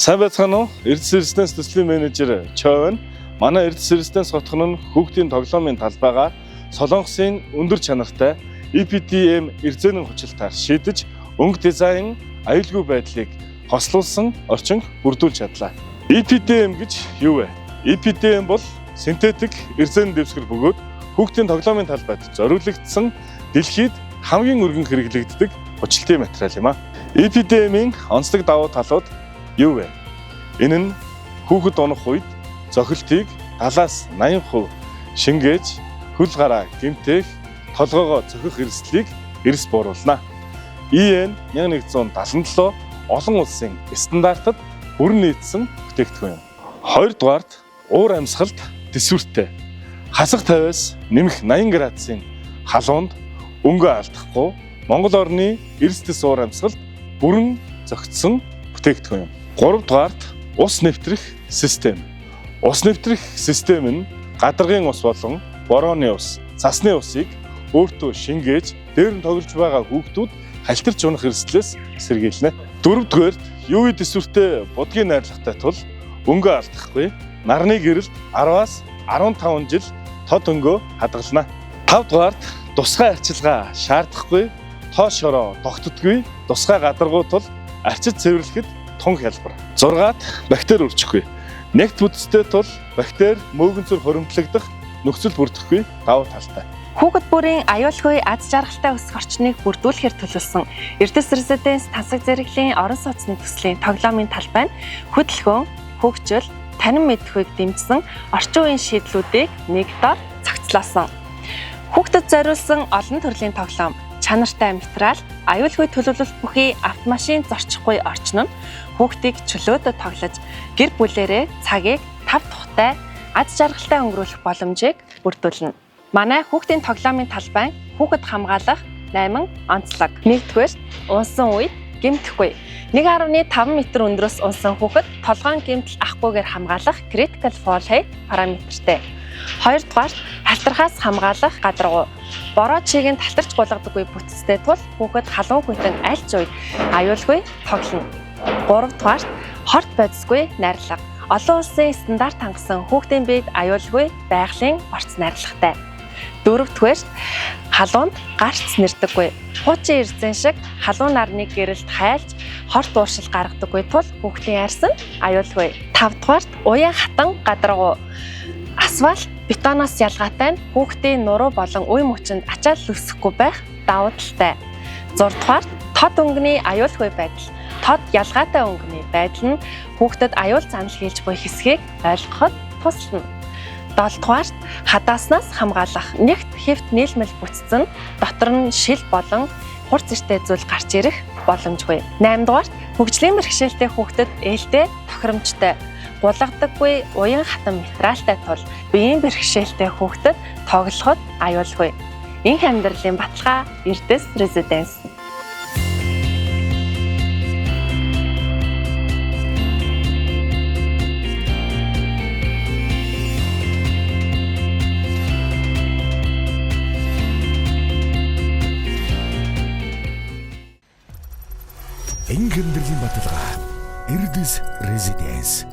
Сайн байцгаана уу? Эрдэс Резиденс төслийн менежер Чойн. Манай Эрдэс Резиденс хотхон нь хүүхдийн тоглоомын талбайгаа Солонгосын өндөр чанартай EPDM эрзэнэн хүчилтаар шийдэж, өнгө дизайн, аюулгүй байдлыг хослуулсан орчин бүрдүүлж чадлаа. EPDM гэж юу вэ? EPDM бол синтетик эрзэнэн дэвсгэр бөгөөд хүүхдийн тоглоомын талбайд зориулагдсан дэлхийд хамгийн өргөн хэрэглэгддэг хүчилтийн материал юм а. EPDM-ийн онцлог давуу талууд юу вэ? Энэ нь хүүхэд унах үед зохилтыг 70-80% шингээж, хөл гараа гэмтэх, толгоогоо зохих эрсдлийг эрс бууруулна. EN 1177 олон улсын стандартад бүрэн нийцсэн бүтээгдэхүүн юм. Хоёрдугаарт уур амьсгалд төсвөртэй. Хасах тавиас нэмэх 80 градусын халуунд өнгөө алдахгүй Монгол орны эрс дэс уур амьсгалд бүрэн зохицсон бүтээгдэхүүн юм. Гуравдугаарт ус нэвтрэх систем. Ус нэвтрэх систем нь гадаргын ус болон борооны ус, цасны усыг өөртөө шингээж, дээр нь тоглож байгаа хүүхдүүд халтарч унах эрсдлээс сэргийлнэ. Дөрөвдүгээрт UV төсвөртэй будгийн найрлагатай тул өнгөө алдахгүй, нарны гэрэлд 10-аас 15 жил тод өнгөө хадгална. 5-дугаарт тусгай арчилгаа шаардахгүй, тоо шороо тогтдоггүй, тусгай гадаргуу тул арчиж цэвэрлэхэд тун хялбар. 6-аад бактери үржихгүй. Нэгт бүтцтэй тул бактери мөөгөнцөр хоримтлагдах, нөхцөл бүрдэхгүй давуу талтай. Хүүхэд бүрийн аюулгүй аз жаргалтай өсөх орчныг бүрдүүлэхээр төлөвлөсөн Эрдэс Резиденс тансаг зэрэглэлийн орон сууцны төслийн тоглоомын талбай нь хөдөлгөөн, хөгжил, танин мэдхүйг дэмжсэн орчин үеийн шийдлүүдийг нэг дор цогцлоосон. Хүүхдэд зориулсан олон төрлийн тоглоом, чанартай материал, аюулгүй төлөвлөлт бүхий автомашин зорчихгүй орчин нь хүүхдийг чөлөөтэй тоглож, гэр бүлээрээ цагийг тав тухтай, аз жаргалтай өнгөрүүлэх боломжийг бүрдүүлнэ. Манай хүүхдийн тоглоомын талбай хүүхэд хамгаалах 8 онцлог. Нэгдүгээр, унсан үед гэмтэхгүй. 1.5 м өндрөөс унсан хүүхэд толгоон гэмтэл ахгүйгээр хамгаалах critical fall height параметртэй. Хоёрдугаар, халтрахаас хамгаалах гадаргуу. Бороо чигийг талтарч гулгадаггүй бүтцтэй тул хүүхэд халуун хүйтэн аль ч үед аюулгүй тоглоно. Гуравдугаар, хорт бодисгүй найрлага. Олон улсын стандарт хангасан хүүхдийн биед аюулгүй байгалийн орц найрлагатай. Дөрөвдүгээр, халуунд гарц нэрдэггүй. Хуучин эрзэн шиг халуун нарны гэрэлд хайлж хорт ууршил гаргадаггүй тул хүүхдийн арьс нь аюулгүй. Тавдугаарт уян хатан гадаргуу. Асфальт бетоноос ялгаатай нь хүүхдийн нуруу болон үе мөчөнд ачаал үүсэхгүй байх давуу талтай. 6-дугаар, тод өнгөний аюулгүй байдал. Тод ялгаатай өнгөний байдал нь хүүхдэд аюул занал хийж буй хэсгийг ойлгоход туслана. 7-дугаарт хадааснаас хамгаалах. Нэгт хэвт нийлмэл бүтцэн дотор нь шил болон хурц эртэй зүйл гарч ирэх боломжгүй. 8-дугаарт хөгжлийн бэрхшээлтэй хүүхдэд ээлтэй тохиромжтой, гулгадаггүй уян хатан материалтай тул биеийн бэрхшээлтэй хүүхдэд тоглоход аюулгүй. Энх амьдралын баталгаа Эрдэс Резиденс. Энх амьдралын баталгаа Эрдэс Резиденс.